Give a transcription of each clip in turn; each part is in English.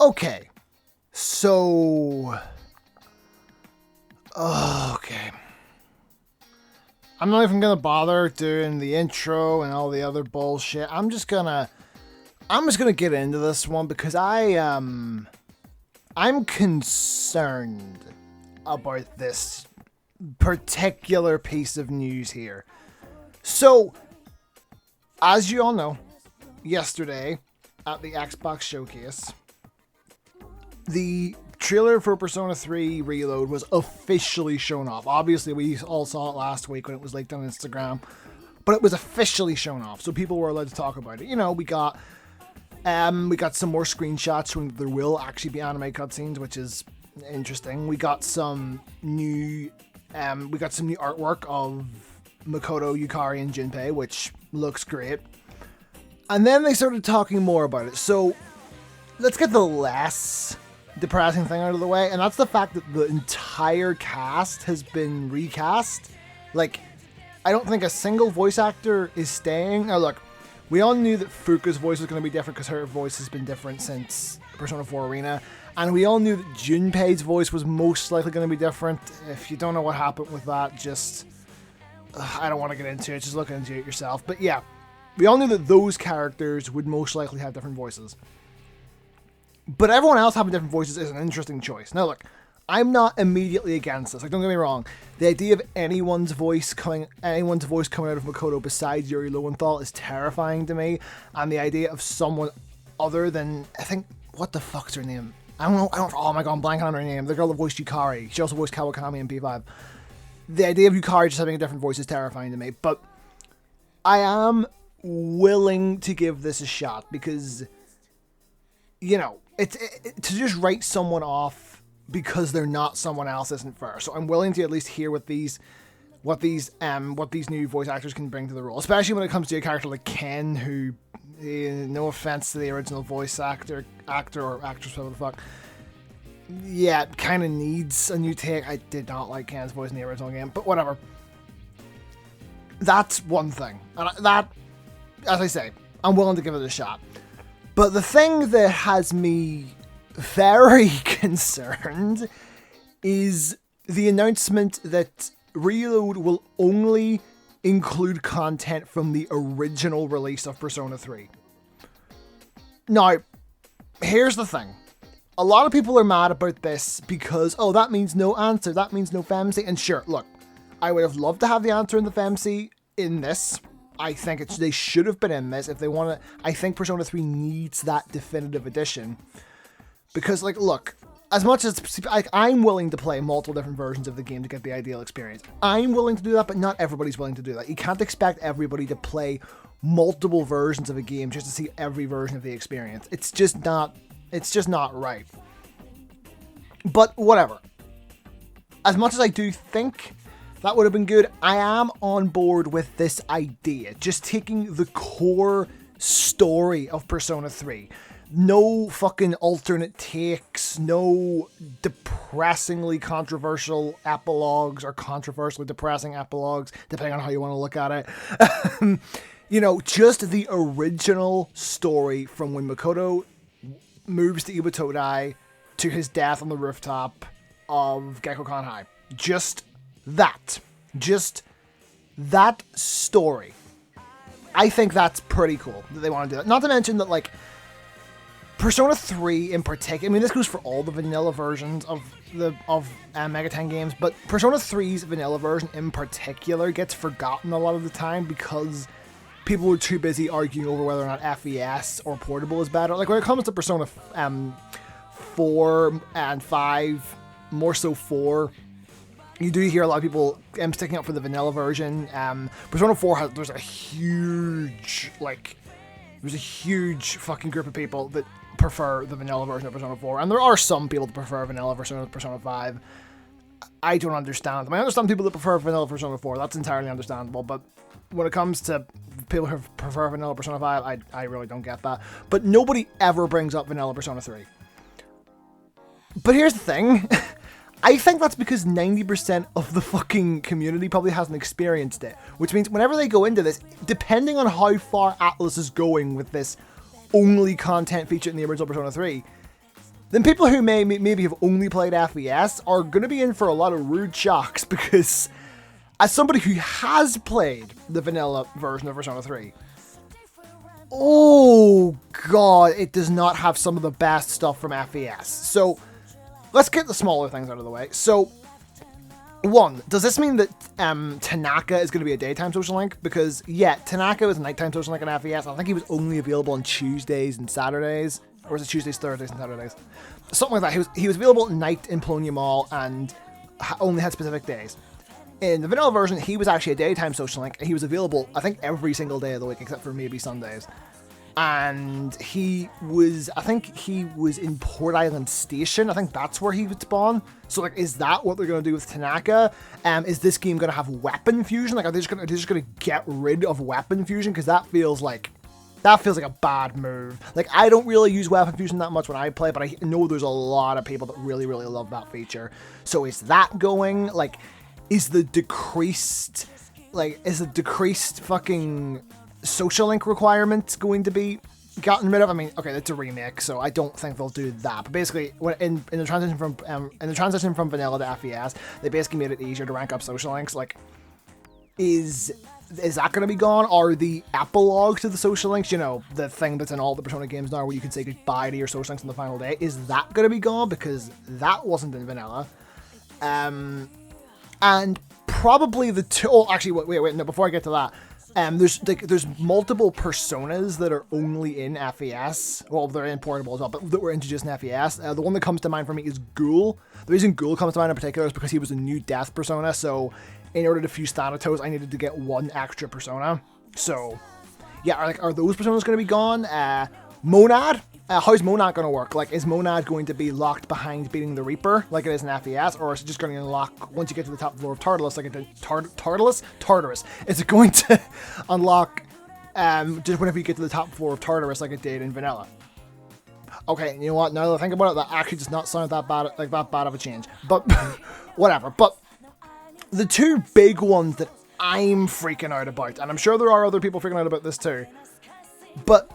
Okay. So... Okay. I'm not even gonna bother doing the intro and all the other bullshit. I'm just gonna get into this one because I'm concerned about this particular piece of news here. So, as you all know, yesterday at the Xbox Showcase, the trailer for Persona 3 Reload was officially shown off. Obviously, we all saw it last week when it was leaked on Instagram, but it was officially shown off, so people were allowed to talk about it. You know, we got some more screenshots showing that there will actually be anime cutscenes, which is interesting. We got some new artwork of Makoto, Yukari, and Junpei, which looks great. And then they started talking more about it. So let's get the less depressing thing out of the way, and that's the fact that the entire cast has been recast. Like, I don't think a single voice actor is staying. Now look, we all knew that Fuka's voice was going to be different because her voice has been different since Persona 4 Arena, and we all knew that Junpei's voice was most likely going to be different. If you don't know what happened with that, just... I don't want to get into it, just look into it yourself. But yeah, we all knew that those characters would most likely have different voices. But everyone else having different voices is an interesting choice. Now look, I'm not immediately against this. Like, don't get me wrong. The idea of anyone's voice coming out of Makoto besides Yuri Lowenthal is terrifying to me. And the idea of someone other than, I think, what the fuck's her name? I don't know. Oh my god, I'm blanking on her name. The girl that voiced Yukari. She also voiced Kawakami in P5. The idea of Yukari just having a different voice is terrifying to me. But I am willing to give this a shot because, you know, to just write someone off because they're not someone else isn't fair. So I'm willing to at least hear what these new voice actors can bring to the role, especially when it comes to a character like Ken, who, no offense to the original voice actor or actress, whatever the fuck, yeah, kind of needs a new take. I did not like Ken's voice in the original game, but whatever. That's one thing, and that, as I say, I'm willing to give it a shot. But the thing that has me very concerned is the announcement that Reload will only include content from the original release of Persona 3. Now, here's the thing. A lot of people are mad about this because, oh, that means no answer, that means no FEMC. And sure, look, I would have loved to have the answer in the FEMC in this. I think they should have been in this if they want to. I think Persona 3 needs that definitive edition. Because, like, look, as much as I'm willing to play multiple different versions of the game to get the ideal experience, I'm willing to do that, but not everybody's willing to do that. You can't expect everybody to play multiple versions of a game just to see every version of the experience. It's just not right. But whatever. As much as I do think that would have been good, I am on board with this idea. Just taking the core story of Persona 3. No fucking alternate takes, no depressingly controversial epilogues or controversially depressing epilogues, depending on how you want to look at it. You know, just the original story from when Makoto moves to Iwatodai to his death on the rooftop of Gekkoukan High. Just that story. I think that's pretty cool that they want to do that. Not to mention that, like, Persona 3 in particular, I mean, this goes for all the vanilla versions of Megaten games, but Persona 3's vanilla version in particular gets forgotten a lot of the time because people are too busy arguing over whether or not FES or portable is better. Like, when it comes to Persona 4 and 5, more so 4, you do hear a lot of people sticking up for the vanilla version. Persona 4 there's a huge fucking group of people that prefer the vanilla version of Persona 4, and there are some people that prefer vanilla version of Persona 5. I don't understand them. I understand people that prefer vanilla Persona 4. That's entirely understandable, but when it comes to people who prefer vanilla Persona 5, I really don't get that. But nobody ever brings up vanilla Persona 3. But here's the thing. I think that's because 90% of the fucking community probably hasn't experienced it. Which means whenever they go into this, depending on how far Atlus is going with this only content featured in the original Persona 3, then people who maybe have only played FES are going to be in for a lot of rude shocks, because as somebody who has played the vanilla version of Persona 3, oh god, it does not have some of the best stuff from FES. So let's get the smaller things out of the way. So, one, does this mean that Tanaka is going to be a daytime social link? Because, yeah, Tanaka was a nighttime social link in FES. I think he was only available on Tuesdays and Saturdays. Or was it Tuesdays, Thursdays, and Saturdays? Something like that. He was available at night in Polonia Mall and only had specific days. In the vanilla version, he was actually a daytime social link. He was available, I think, every single day of the week, except for maybe Sundays. And I think he was in Port Island Station. I think that's where he would spawn. So, like, is that what they're going to do with Tanaka? Is this game going to have weapon fusion? Like, are they just going to get rid of weapon fusion? Because that feels like a bad move. Like, I don't really use weapon fusion that much when I play, but I know there's a lot of people that really, really love that feature. So is that going? Like, is the decreased fucking social link requirement going to be gotten rid of? I mean, okay, it's a remake, so I don't think they'll do that. But basically, in the transition from vanilla to FES, they basically made it easier to rank up social links. Like, is that going to be gone? Are the epilogue to the social links, you know, the thing that's in all the Persona games now, where you can say goodbye to your social links on the final day, is that going to be gone? Because that wasn't in vanilla. And probably the two... Oh, actually, wait, no, before I get to that, there's multiple personas that are only in FES. Well, they're in portable as well, but that were introduced in FES. The one that comes to mind for me is Ghoul. The reason Ghoul comes to mind in particular is because he was a new death persona, so in order to fuse Thanatos, I needed to get one extra persona. So, yeah, are those personas going to be gone? Monad? How's Monad going to work? Like, is Monad going to be locked behind beating the Reaper, like it is in FES, or is it just going to unlock once you get to the top floor of Tartarus, like it did Tartarus? Is it going to unlock just whenever you get to the top floor of Tartarus, like it did in vanilla? Okay, you know what? Now that I think about it, that actually does not sound that bad of a change. But whatever. But the two big ones that I'm freaking out about, and I'm sure there are other people freaking out about this too, but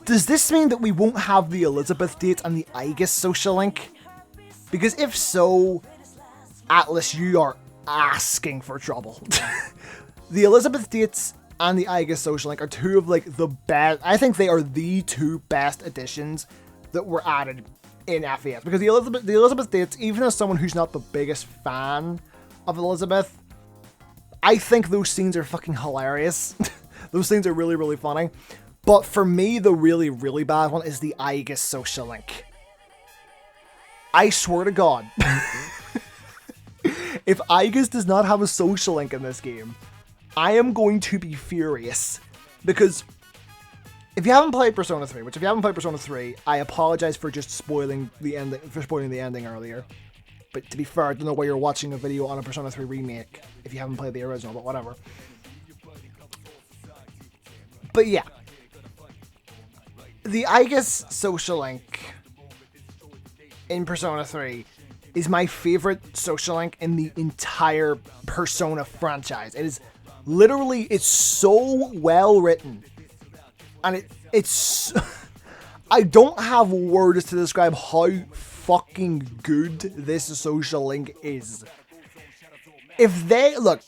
does this mean that we won't have the Elizabeth date and the Aigis social link? Because if so, Atlas, you are asking for trouble. The Elizabeth dates and the Aigis social link are two of, like, the best... I think they are the two best additions that were added in FES. Because the Elizabeth dates, even as someone who's not the biggest fan of Elizabeth, I think those scenes are fucking hilarious. Those scenes are really, really funny. But for me, the really, really bad one is the Aigis social link. I swear to God, if Aigis does not have a social link in this game, I am going to be furious. Because if you haven't played Persona 3, I apologize for just spoiling the ending earlier. But to be fair, I don't know why you're watching a video on a Persona 3 remake if you haven't played the original, but whatever. But yeah. The Aigis social link in Persona 3 is my favorite social link in the entire Persona franchise. It is literally, it's so well written. And it's... I don't have words to describe how fucking good this social link is. If they... Look,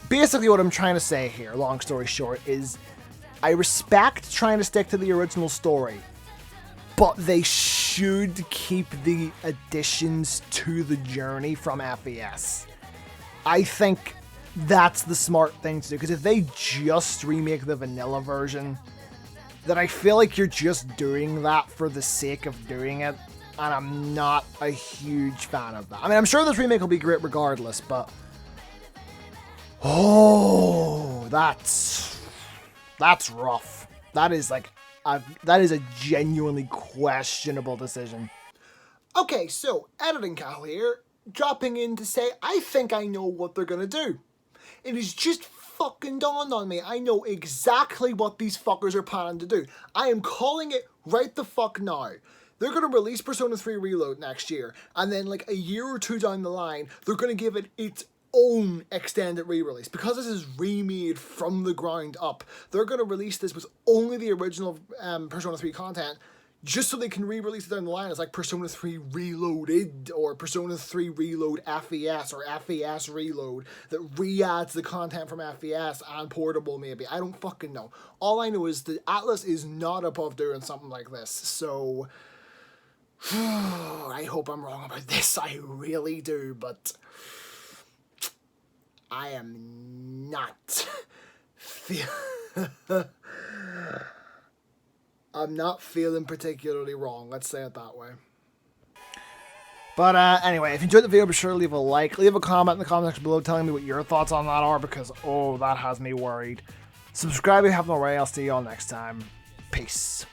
basically what I'm trying to say here, long story short, is I respect trying to stick to the original story, but they should keep the additions to the journey from FES. I think that's the smart thing to do, because if they just remake the vanilla version, then I feel like you're just doing that for the sake of doing it, and I'm not a huge fan of that. I mean, I'm sure this remake will be great regardless, but... Oh, that's rough. That is a genuinely questionable decision. Okay, so Editing Cal here, dropping in to say I think I know what they're gonna do. It is just fucking dawned on me. I know exactly what these fuckers are planning to do. I am calling it right the fuck now. They're gonna release Persona 3 Reload next year, and then like a year or two down the line, they're gonna give it its own extended re-release. Because this is remade from the ground up, they're going to release this with only the original Persona 3 content just so they can re-release it down the line as like Persona 3 Reloaded or Persona 3 Reload FES or FES Reload that re-adds the content from FES and portable maybe. I don't fucking know. All I know is that Atlas is not above doing something like this, so I hope I'm wrong about this. I really do, but I am not I'm not feeling particularly wrong, let's say it that way. But anyway, if you enjoyed the video, be sure to leave a like, leave a comment in the comment section below telling me what your thoughts on that are, because, oh, that has me worried. Subscribe if you haven't already. I'll see you all next time. Peace.